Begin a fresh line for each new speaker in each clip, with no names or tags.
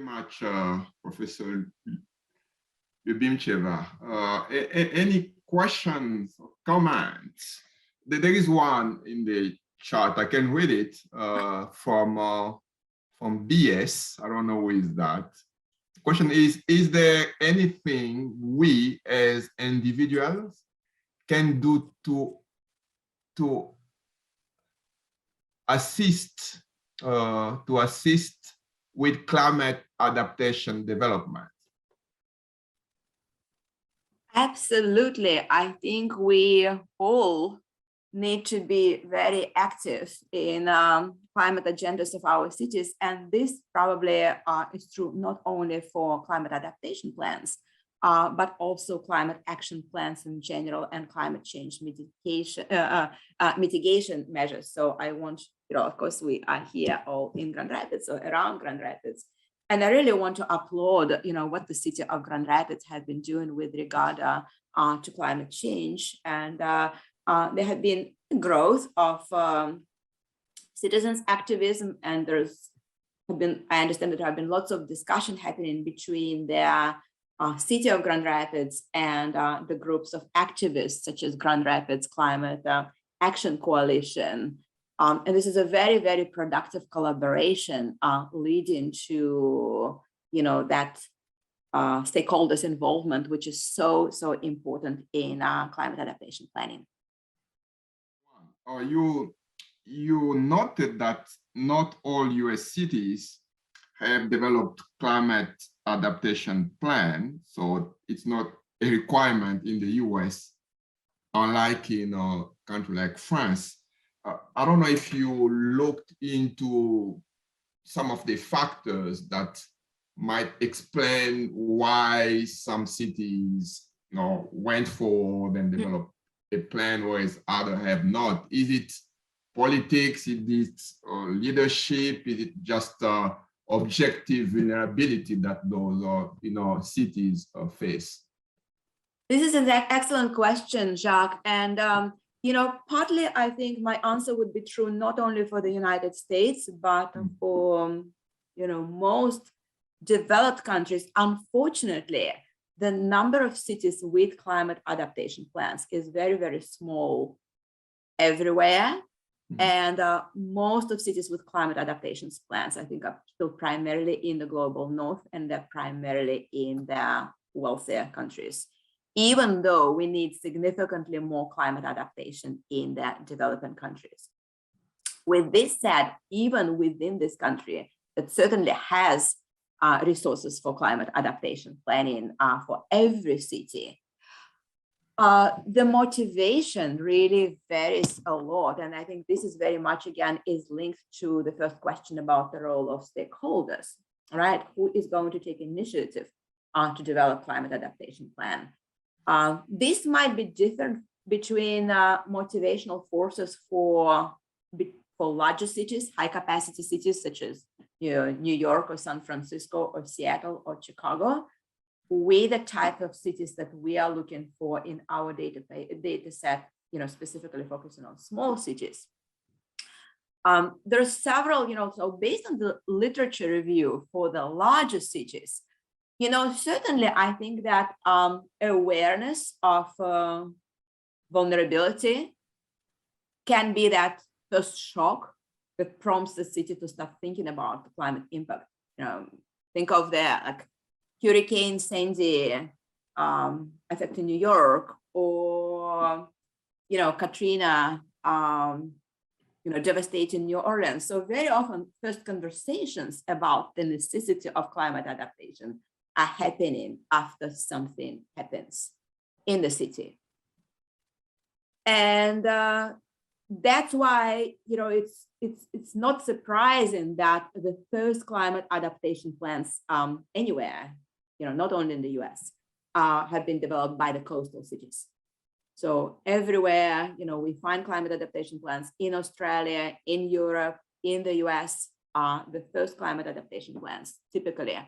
much, Professor LIOUBIMTSEVA. Any questions or comments? There is one in the chat. I can read it from BS. I don't know who is that. The question is there anything we as individuals can do to assist with climate adaptation development?
Absolutely. I think we all need to be very active in climate agendas of our cities. And this probably is true not only for climate adaptation plans, but also climate action plans in general and climate change mitigation measures. So I want, of course, we are here all in Grand Rapids or around Grand Rapids. And I really want to applaud, what the city of Grand Rapids has been doing with regard to climate change. And there have been growth of citizens activism, and I understand that there have been lots of discussion happening between the city of Grand Rapids and the groups of activists such as Grand Rapids Climate Action Coalition. And this is a very, very productive collaboration leading to, that stakeholders' involvement, which is so important in climate adaptation planning.
You noted that not all US cities have developed climate adaptation plan, so it's not a requirement in the US, unlike in a country like France. I don't know if you looked into some of the factors that might explain why some cities, went forward and developed a plan, whereas others have not. Is it politics? Is it leadership? Is it just objective vulnerability that those cities face?
This is an excellent question, Jacques. And partly I think my answer would be true not only for the United States, but for most developed countries. Unfortunately, the number of cities with climate adaptation plans is very, very small everywhere. And most of cities with climate adaptation plans, I think, are still primarily in the global north, and they're primarily in the wealthier countries, even though we need significantly more climate adaptation in the developing countries. With this said, even within this country, it certainly has resources for climate adaptation planning for every city. The motivation really varies a lot. And I think this is very much, again, is linked to the first question about the role of stakeholders, right? Who is going to take initiative to develop climate adaptation plan? This might be different between motivational forces for larger cities, high capacity cities such as New York or San Francisco or Seattle or Chicago, with the type of cities that we are looking for in our data set, specifically focusing on small cities. There are several, so based on the literature review for the larger cities, certainly I think that awareness of vulnerability can be that first shock that prompts the city to start thinking about the climate impact. Think of the Hurricane Sandy affecting New York, or Katrina devastating New Orleans. So very often first conversations about the necessity of climate adaptation are happening after something happens in the city. And that's why it's not surprising that the first climate adaptation plans anywhere, not only in the US, have been developed by the coastal cities. So everywhere, we find climate adaptation plans in Australia, in Europe, in the US. The first climate adaptation plans typically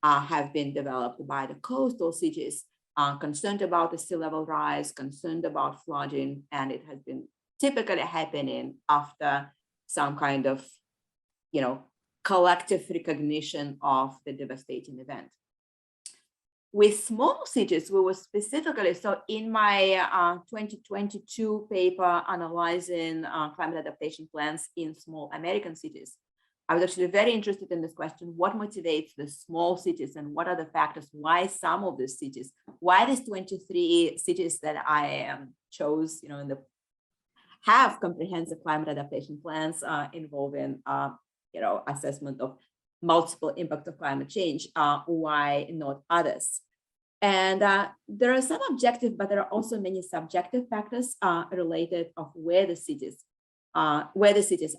have been developed by the coastal cities, concerned about the sea level rise, concerned about flooding, and it has been typically happening after some kind of, collective recognition of the devastating event. With small cities, we were specifically, so in my 2022 paper analyzing climate adaptation plans in small American cities, I was actually very interested in this question: what motivates the small cities, and what are the factors why some of these cities, why these 23 cities that I chose, have comprehensive climate adaptation plans involving, assessment of multiple impacts of climate change, why not others? And there are some objective, but there are also many subjective factors related of where the cities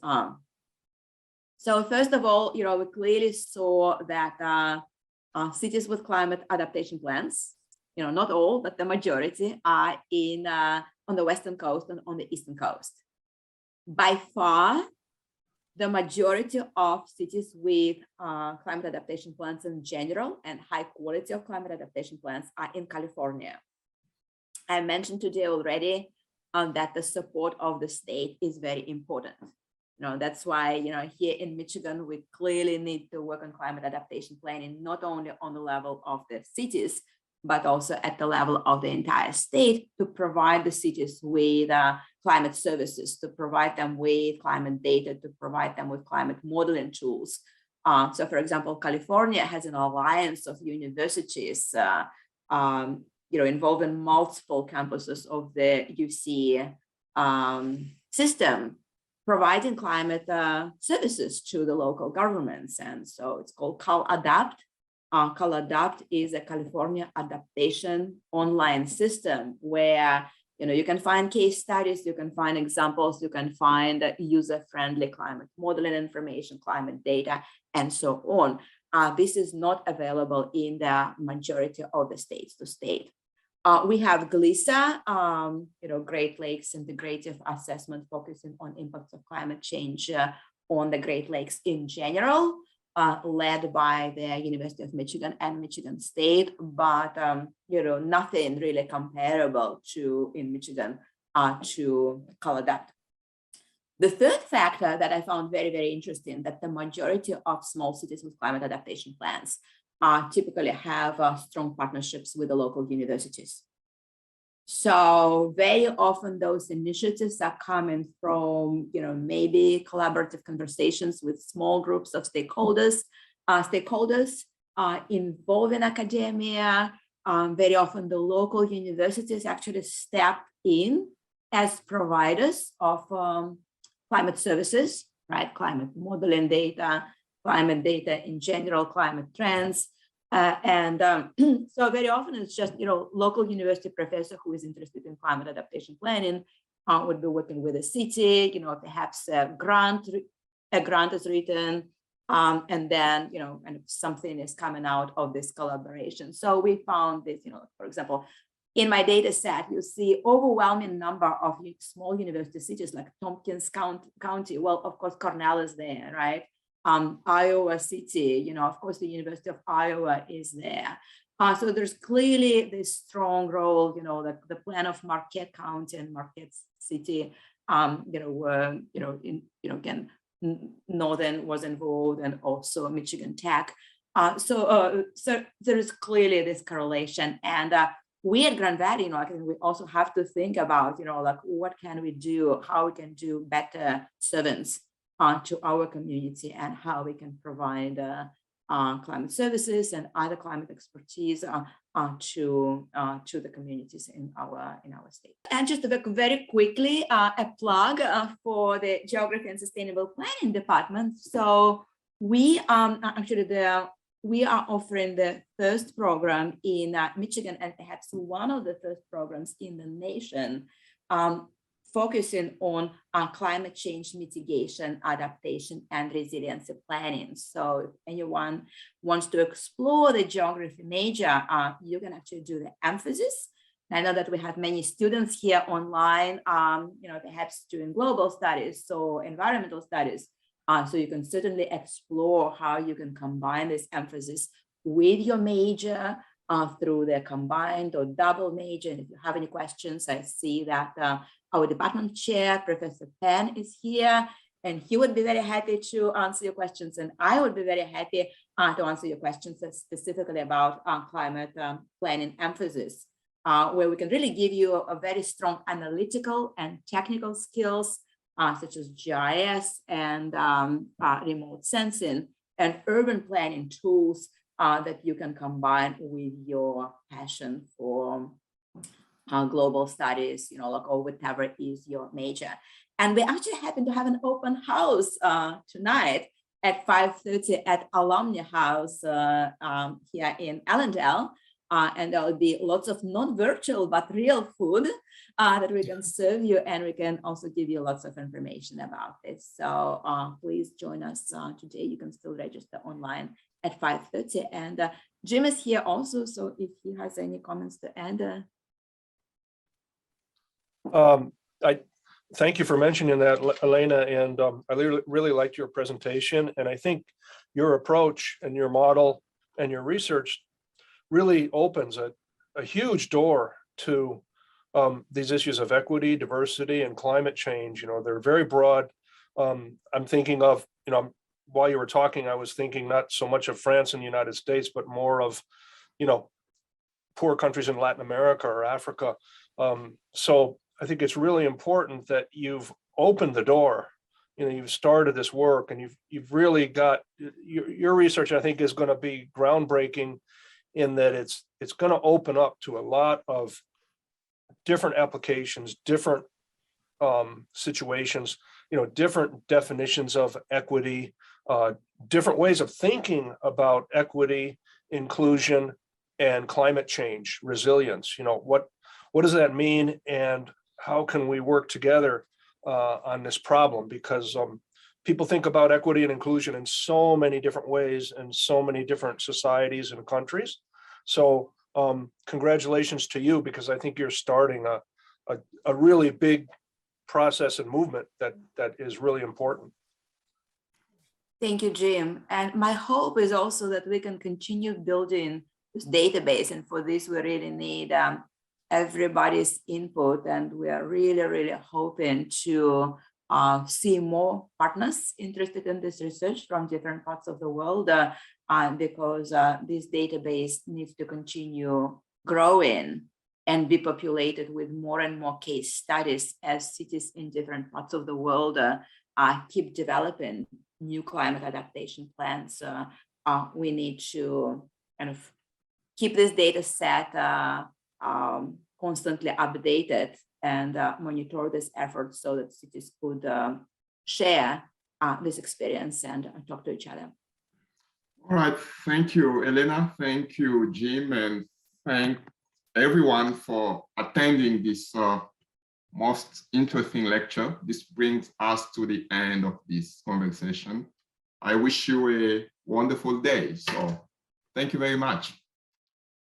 are. So first of all, we clearly saw that cities with climate adaptation plans, not all, but the majority are on the Western coast and on the Eastern coast. By far, the majority of cities with climate adaptation plans in general and high quality of climate adaptation plans are in California. I mentioned today already that the support of the state is very important. That's why, here in Michigan, we clearly need to work on climate adaptation planning, not only on the level of the cities, but also at the level of the entire state, to provide the cities with climate services, to provide them with climate data, to provide them with climate modeling tools. So for example, California has an alliance of universities, involving multiple campuses of the UC system, providing climate services to the local governments. And so it's called CalAdapt. CalAdapt is a California adaptation online system where you can find case studies, you can find examples, you can find user-friendly climate modeling information, climate data, and so on. This is not available in the majority of the states to state. We have GLISA, Great Lakes Integrative Assessment, focusing on impacts of climate change on the Great Lakes in general, led by the University of Michigan and Michigan State, but nothing really comparable to in Michigan to CalAdapt. The third factor that I found very, very interesting, that the majority of small cities with climate adaptation plans typically have strong partnerships with the local universities. So very often those initiatives are coming from, maybe collaborative conversations with small groups of stakeholders involving academia. Very often the local universities actually step in as providers of climate services, right? Climate modeling data, climate data in general, climate trends. So very often it's just, local university professor who is interested in climate adaptation planning would be working with a city, perhaps a grant is written, and then, and something is coming out of this collaboration. So we found this, for example, in my data set, you see overwhelming number of small university cities like Tompkins County. Well, of course, Cornell is there, right? Iowa City, of course, the University of Iowa is there. So there's clearly this strong role, the plan of Marquette County and Marquette City, were, again, Northern was involved, and also Michigan Tech. So there is clearly this correlation. And we at Grand Valley, I think we also have to think about, what can we do, how we can do better servants to our community, and how we can provide climate services and other climate expertise to the communities in our state. And just very quickly, a plug for the Geography and Sustainable Planning Department. So we we are offering the first program in Michigan, and perhaps one of the first programs in the nation, focusing on climate change mitigation, adaptation, and resiliency planning. So if anyone wants to explore the geography major, you can actually do the emphasis. I know that we have many students here online, perhaps doing global studies, so environmental studies. So you can certainly explore how you can combine this emphasis with your major through the combined or double major. And if you have any questions, I see that our department chair, Professor Penn, is here, and he would be very happy to answer your questions, and I would be very happy to answer your questions specifically about climate planning emphasis, where we can really give you a very strong analytical and technical skills, such as GIS and remote sensing and urban planning tools that you can combine with your passion for global studies, like, or whatever is your major. And we actually happen to have an open house tonight at 5:30 at Alumni House here in Allendale. And there will be lots of non-virtual but real food that we can serve you, and we can also give you lots of information about this. So please join us today. You can still register online at 5:30. And Jim is here also, so if he has any comments to add.
I thank you for mentioning that, Elena, and I really liked your presentation, and I think your approach and your model and your research really opens a huge door to these issues of equity, diversity, and climate change. They're very broad. I'm thinking of, while you were talking, I was thinking not so much of France and the United States, but more of, poor countries in Latin America or Africa. So I think it's really important that you've opened the door. You've started this work, and you've really got your research, I think, is going to be groundbreaking in that it's going to open up to a lot of different applications, different situations, different definitions of equity, different ways of thinking about equity, inclusion, and climate change, resilience. What does that mean, and how can we work together on this problem? Because people think about equity and inclusion in so many different ways in so many different societies and countries. So congratulations to you, because I think you're starting a really big process and movement that is really important.
Thank you, Jim. And my hope is also that we can continue building this database. And for this, we really need everybody's input. And we are really, really hoping to see more partners interested in this research from different parts of the world, because this database needs to continue growing and be populated with more and more case studies as cities in different parts of the world keep developing new climate adaptation plans. We need to kind of keep this data set constantly updated and monitor this effort so that cities could share this experience and talk to each other.
All right, thank you, Elena. Thank you, Jim, and thank everyone for attending this most interesting lecture. This brings us to the end of this conversation. I wish you a wonderful day. So thank you very much.